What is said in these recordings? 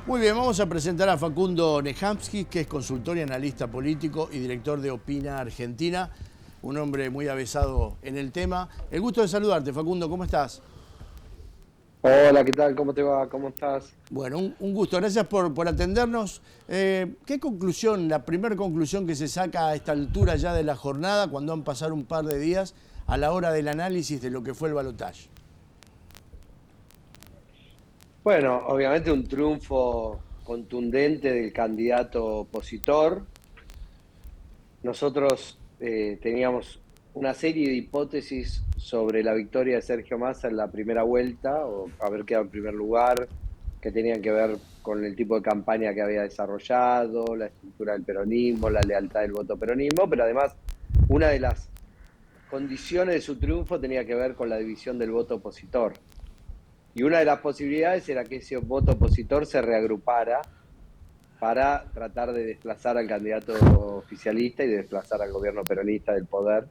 Muy bien, vamos a presentar a Facundo Nejamsky, que es consultor y analista político y director de Opina Argentina, un hombre muy avesado en el tema. El gusto de saludarte, Facundo, ¿cómo estás? Hola, ¿qué tal? ¿Cómo te va? ¿Cómo estás? Bueno, un gusto, gracias por atendernos. ¿Qué conclusión, la primera conclusión que se saca a esta altura ya de la jornada, cuando han pasado un par de días, a la hora del análisis de lo que fue el balotaje? Bueno, obviamente un triunfo contundente del candidato opositor. Nosotros teníamos una serie de hipótesis sobre la victoria de Sergio Massa en la primera vuelta, o haber quedado en primer lugar, que tenían que ver con el tipo de campaña que había desarrollado, la estructura del peronismo, la lealtad del voto peronismo, pero además una de las condiciones de su triunfo tenía que ver con la división del voto opositor. Y una de las posibilidades era que ese voto opositor se reagrupara para tratar de desplazar al candidato oficialista y de desplazar al gobierno peronista del poder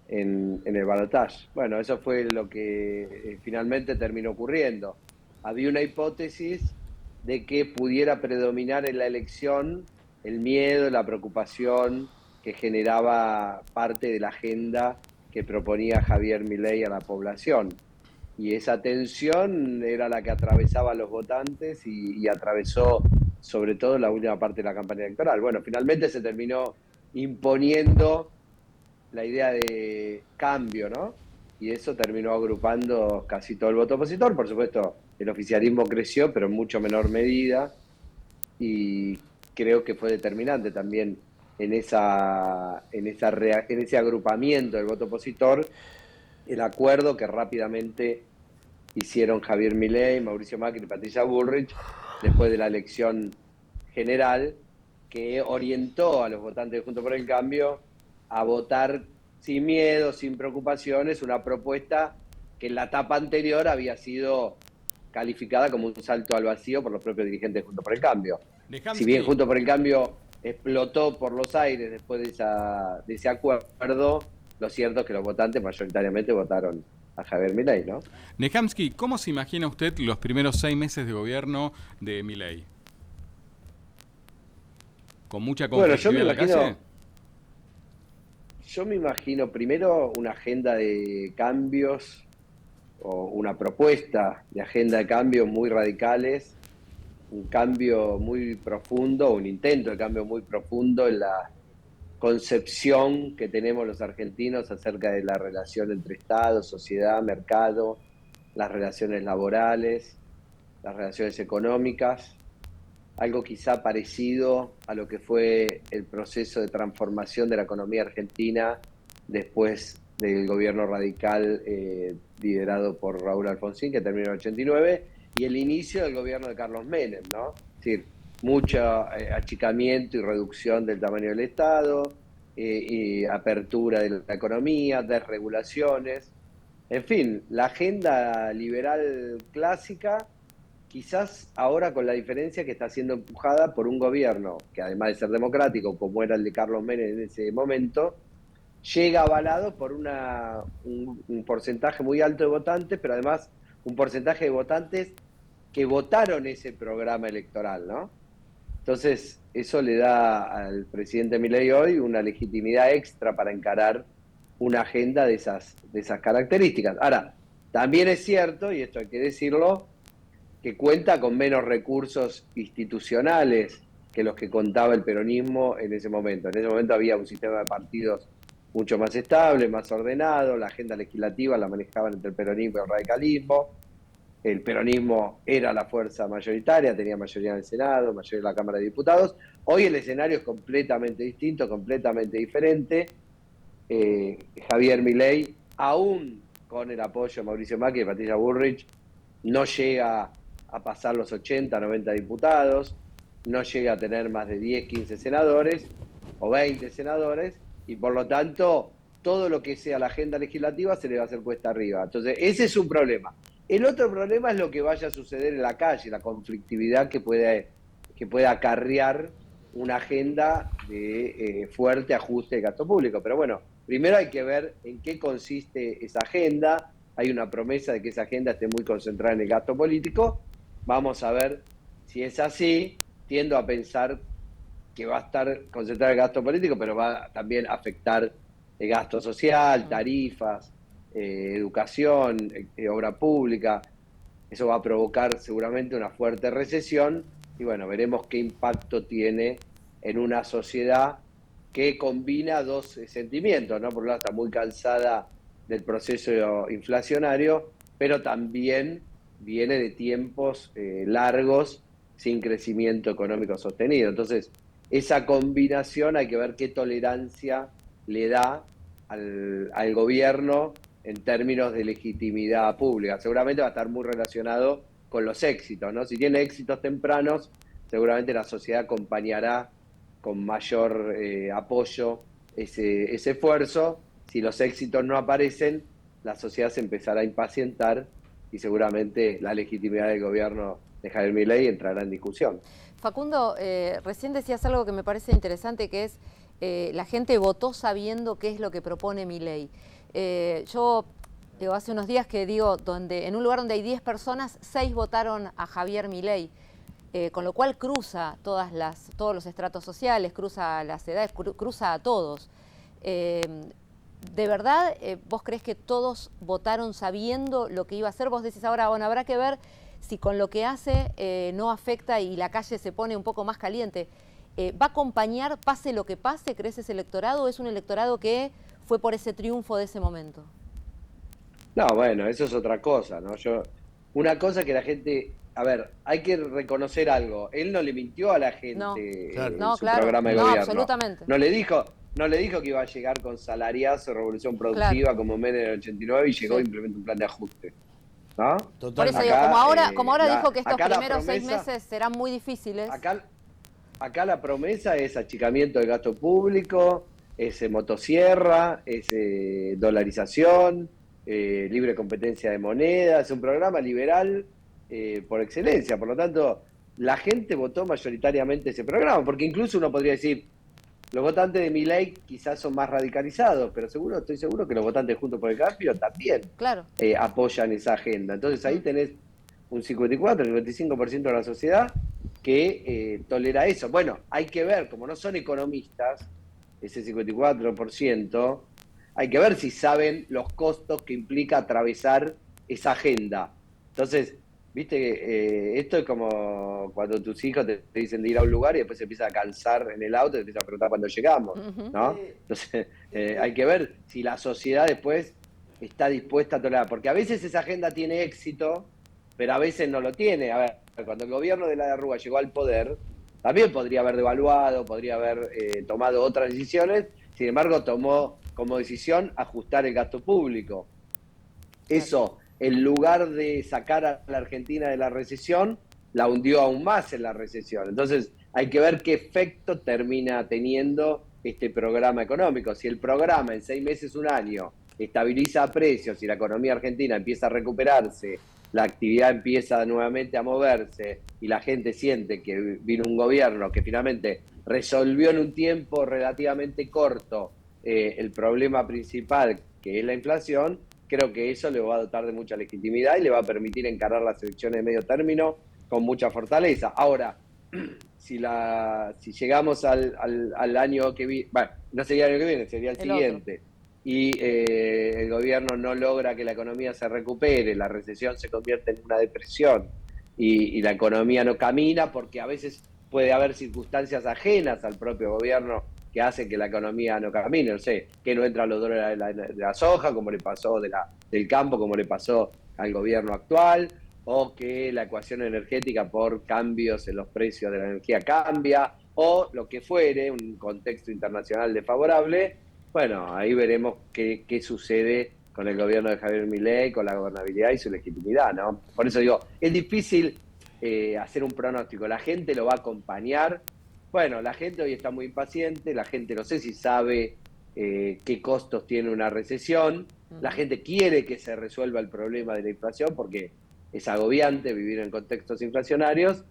en el balotaje. Bueno, eso fue lo que finalmente terminó ocurriendo. Había una hipótesis de que pudiera predominar en la elección el miedo, la preocupación que generaba parte de la agenda que proponía Javier Milei a la población. Y esa tensión era la que atravesaba a los votantes y atravesó sobre todo la última parte de la campaña electoral. Bueno, finalmente se terminó imponiendo la idea de cambio, ¿no? Y eso terminó agrupando casi todo el voto opositor. Por supuesto, el oficialismo creció, pero en mucho menor medida, y creo que fue determinante también en ese agrupamiento del voto opositor, el acuerdo que rápidamente hicieron Javier Milei, Mauricio Macri y Patricia Bullrich después de la elección general, que orientó a los votantes de Juntos por el Cambio a votar sin miedo, sin preocupaciones, una propuesta que en la etapa anterior había sido calificada como un salto al vacío por los propios dirigentes de Juntos por el Cambio. Si bien Nejamsky, Juntos por el Cambio explotó por los aires después de ese acuerdo, lo cierto es que los votantes mayoritariamente votaron a Javier Milei, ¿no? Nejamsky, ¿cómo se imagina usted los primeros 6 meses de gobierno de Milei? ¿Con mucha Bueno, conflictividad en la calle? yo me imagino primero una agenda de cambios o una propuesta de agenda de cambios muy radicales, un cambio muy profundo, un intento de cambio muy profundo en la concepción que tenemos los argentinos acerca de la relación entre Estado, sociedad, mercado, las relaciones laborales, las relaciones económicas, algo quizá parecido a lo que fue el proceso de transformación de la economía argentina después del gobierno radical liderado por Raúl Alfonsín, que terminó en el 89, y el inicio del gobierno de Carlos Menem, ¿no? Es decir, mucho achicamiento y reducción del tamaño del Estado, y apertura de la economía, desregulaciones, en fin, la agenda liberal clásica, quizás ahora con la diferencia que está siendo empujada por un gobierno que, además de ser democrático, como era el de Carlos Menem en ese momento, llega avalado por un porcentaje muy alto de votantes, pero además un porcentaje de votantes que votaron ese programa electoral, ¿no? Entonces, eso le da al presidente Milei hoy una legitimidad extra para encarar una agenda de esas características. Ahora, también es cierto, y esto hay que decirlo, que cuenta con menos recursos institucionales que los que contaba el peronismo en ese momento. En ese momento había un sistema de partidos mucho más estable, más ordenado, la agenda legislativa la manejaban entre el peronismo y el radicalismo, el peronismo era la fuerza mayoritaria, tenía mayoría en el Senado, mayoría en la Cámara de Diputados. Hoy el escenario es completamente distinto, completamente diferente. Javier Milei, aún con el apoyo de Mauricio Macri y Patricia Bullrich, no llega a pasar los 80, 90 diputados, no llega a tener más de 10, 15 senadores o 20 senadores, y por lo tanto todo lo que sea la agenda legislativa se le va a hacer cuesta arriba. Entonces, ese es un problema. El otro problema es lo que vaya a suceder en la calle, la conflictividad que pueda acarrear una agenda de fuerte ajuste de gasto público. Pero bueno, primero hay que ver en qué consiste esa agenda. Hay una promesa de que esa agenda esté muy concentrada en el gasto político. Vamos a ver Si es así, tiendo a pensar que va a estar concentrado el gasto político, pero va a también afectar el gasto social, tarifas, educación, obra pública. Eso va a provocar seguramente una fuerte recesión y bueno, veremos qué impacto tiene en una sociedad que combina dos sentimientos, ¿no? Por un lado está muy cansada del proceso inflacionario, pero también viene de tiempos largos sin crecimiento económico sostenido. Entonces, esa combinación hay que ver qué tolerancia le da al gobierno en términos de legitimidad pública. Seguramente va a estar muy relacionado con los éxitos, ¿no? Si tiene éxitos tempranos, seguramente la sociedad acompañará con mayor apoyo ese esfuerzo. Si los éxitos no aparecen, la sociedad se empezará a impacientar y seguramente la legitimidad del gobierno de Javier Milei entrará en discusión. Facundo, recién decías algo que me parece interesante, que es la gente votó sabiendo qué es lo que propone Milei. Yo hace unos días que digo, en un lugar donde hay 10 personas, 6 votaron a Javier Milei, con lo cual cruza todos los estratos sociales, cruza las edades, cruza a todos. ¿De verdad vos creés que todos votaron sabiendo lo que iba a hacer? Vos decís ahora, bueno, habrá que ver si con lo que hace no afecta y la calle se pone un poco más caliente. ¿Va a acompañar, pase lo que pase, crees ese electorado, o es un electorado que fue por ese triunfo de ese momento? No, bueno, eso es otra cosa, ¿no? Una cosa que la gente, a ver, hay que reconocer algo. Él no le mintió a la gente en su programa de gobierno. Absolutamente. No le dijo que iba a llegar con salariazo, revolución productiva como Menem en el 89 y llegó y implementó un plan de ajuste. ¿No? Por eso digo, como ahora dijo que estos primeros 6 meses serán muy difíciles. Acá la promesa es achicamiento del gasto público, es motosierra, es dolarización, libre competencia de moneda, es un programa liberal por excelencia. Por lo tanto, la gente votó mayoritariamente ese programa, porque incluso uno podría decir, los votantes de Milei quizás son más radicalizados, pero estoy seguro que los votantes Juntos por el Cambio también apoyan esa agenda. Entonces ahí tenés un 54-55% de la sociedad que tolera eso. Bueno, hay que ver, como no son economistas, ese 54%, hay que ver si saben los costos que implica atravesar esa agenda. Entonces, viste, esto es como cuando tus hijos te dicen de ir a un lugar y después se empiezan a cansar en el auto y te empiezan a preguntar cuándo llegamos, ¿no? Entonces, hay que ver si la sociedad después está dispuesta a tolerar, porque a veces esa agenda tiene éxito, pero a veces no lo tiene. A ver, cuando el gobierno de la Rúa llegó al poder, también podría haber devaluado, podría haber tomado otras decisiones, sin embargo tomó como decisión ajustar el gasto público. Eso, en lugar de sacar a la Argentina de la recesión, la hundió aún más en la recesión. Entonces, hay que ver qué efecto termina teniendo este programa económico. Si el programa en 6 meses, un año, estabiliza precios y la economía argentina empieza a recuperarse, la actividad empieza nuevamente a moverse y la gente siente que vino un gobierno que finalmente resolvió en un tiempo relativamente corto el problema principal, que es la inflación, creo que eso le va a dotar de mucha legitimidad y le va a permitir encarar las elecciones de medio término con mucha fortaleza. Ahora, si llegamos al año que viene, bueno, no sería el año que viene, sería el siguiente, y el gobierno no logra que la economía se recupere, la recesión se convierte en una depresión y la economía no camina, porque a veces puede haber circunstancias ajenas al propio gobierno que hacen que la economía no camine, no sé, que no entran los dólares de la soja, como le pasó del campo, como le pasó al gobierno actual, o que la ecuación energética por cambios en los precios de la energía cambia, o lo que fuere, un contexto internacional desfavorable. Bueno, ahí veremos qué sucede con el gobierno de Javier Milei, con la gobernabilidad y su legitimidad, ¿no? Por eso digo, es difícil hacer un pronóstico. La gente lo va a acompañar. Bueno, la gente hoy está muy impaciente, la gente no sé si sabe qué costos tiene una recesión, la gente quiere que se resuelva el problema de la inflación porque es agobiante vivir en contextos inflacionarios.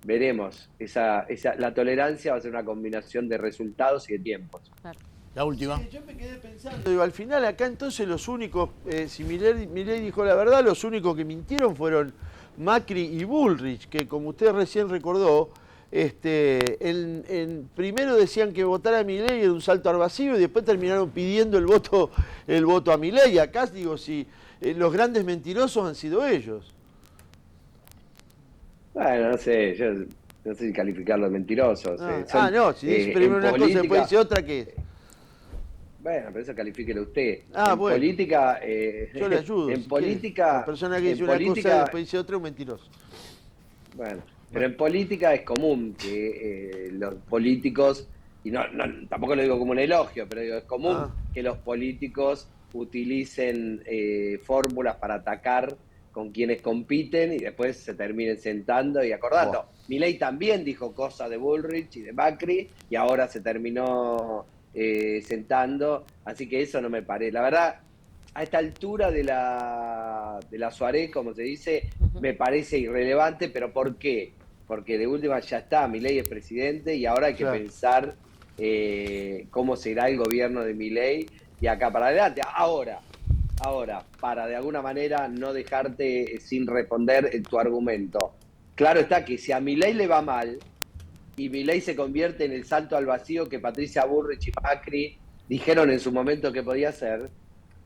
Veremos, la tolerancia va a ser una combinación de resultados y de tiempos. Claro. La última. Sí, yo me quedé pensando, digo, al final acá entonces los únicos, si Milei dijo la verdad, los únicos que mintieron fueron Macri y Bullrich, que como usted recién recordó, primero decían que votar a Milei era un salto al vacío y después terminaron pidiendo el voto a Milei. Acá digo, si los grandes mentirosos han sido ellos. Bueno, no sé, yo no sé si calificarlos de mentirosos. No, si dice primero una cosa y después dice otra, ¿qué es? Bueno, pero eso califíquelo usted. Bueno. Política... yo le ayudo. En si política... La persona que dice una cosa y después dice otra es un mentiroso. Bueno, pero en política es común que los políticos, y tampoco lo digo como un elogio, pero digo, es común que los políticos utilicen fórmulas para atacar con quienes compiten y después se terminen sentando y acordando. Milei también dijo cosas de Bullrich y de Macri y ahora se terminó sentando, así que eso no me parece. La verdad, a esta altura de la soirée, como se dice, me parece irrelevante, pero ¿por qué? Porque de última ya está, Milei es presidente y ahora hay que pensar cómo será el gobierno de Milei y acá para adelante. Ahora, para de alguna manera no dejarte sin responder tu argumento. Claro está que si a Milei le va mal y Milei se convierte en el salto al vacío que Patricia Bullrich y Macri dijeron en su momento que podía ser,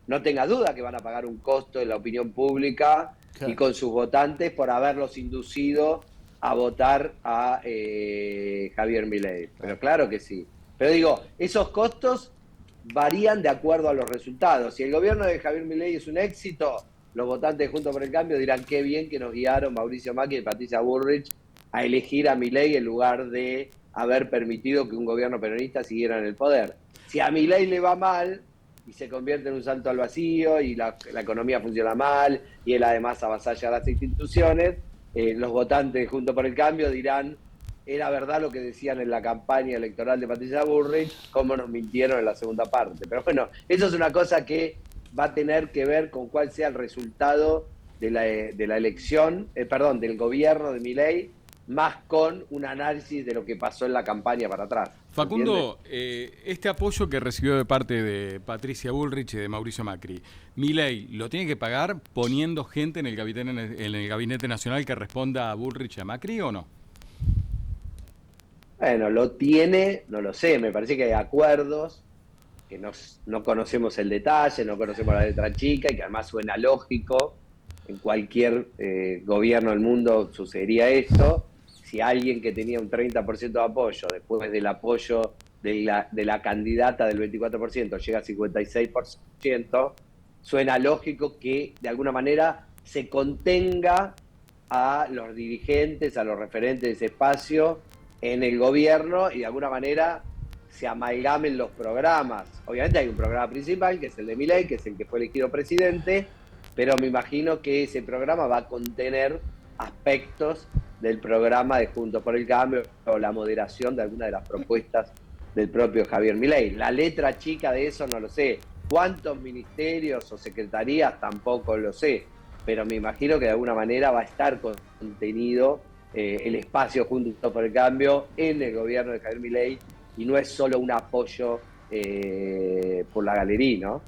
no tenga duda que van a pagar un costo en la opinión pública y con sus votantes por haberlos inducido a votar a Javier Milei. Pero claro que sí. Pero digo, esos costos varían de acuerdo a los resultados. Si el gobierno de Javier Milei es un éxito, los votantes de Juntos por el Cambio dirán qué bien que nos guiaron Mauricio Macri y Patricia Bullrich a elegir a Milei en lugar de haber permitido que un gobierno peronista siguiera en el poder. Si a Milei le va mal y se convierte en un salto al vacío y la economía funciona mal y él además avasalla a las instituciones, los votantes de Juntos por el Cambio dirán era verdad lo que decían en la campaña electoral de Patricia Bullrich, cómo nos mintieron en la segunda parte. Pero bueno, eso es una cosa que va a tener que ver con cuál sea el resultado de la elección, del gobierno de Milei, más con un análisis de lo que pasó en la campaña para atrás. Facundo, este apoyo que recibió de parte de Patricia Bullrich y de Mauricio Macri, ¿Milei lo tiene que pagar poniendo gente en el gabinete nacional que responda a Bullrich y a Macri o no? Bueno, lo tiene, no lo sé, me parece que hay acuerdos que no conocemos el detalle, no conocemos la letra chica y que además suena lógico. En cualquier gobierno del mundo sucedería esto. Si alguien que tenía un 30% de apoyo, después del apoyo de la candidata del 24%, llega a 56%, suena lógico que de alguna manera se contenga a los dirigentes, a los referentes de ese espacio en el gobierno y de alguna manera se amalgamen los programas. Obviamente hay un programa principal, que es el de Milei, que es el que fue elegido presidente, pero me imagino que ese programa va a contener aspectos del programa de Juntos por el Cambio o la moderación de alguna de las propuestas del propio Javier Milei. La letra chica de eso no lo sé. ¿Cuántos ministerios o secretarías? Tampoco lo sé. Pero me imagino que de alguna manera va a estar contenido el espacio Juntos por el Cambio en el gobierno de Javier Milei y no es solo un apoyo por la galería, ¿no?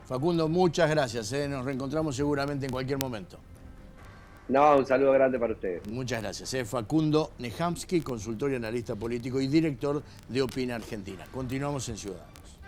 Facundo, muchas gracias. Nos reencontramos seguramente en cualquier momento. No, un saludo grande para ustedes. Muchas gracias. Facundo Nejamsky, consultor y analista político y director de Opina Argentina. Continuamos en Ciudadanos.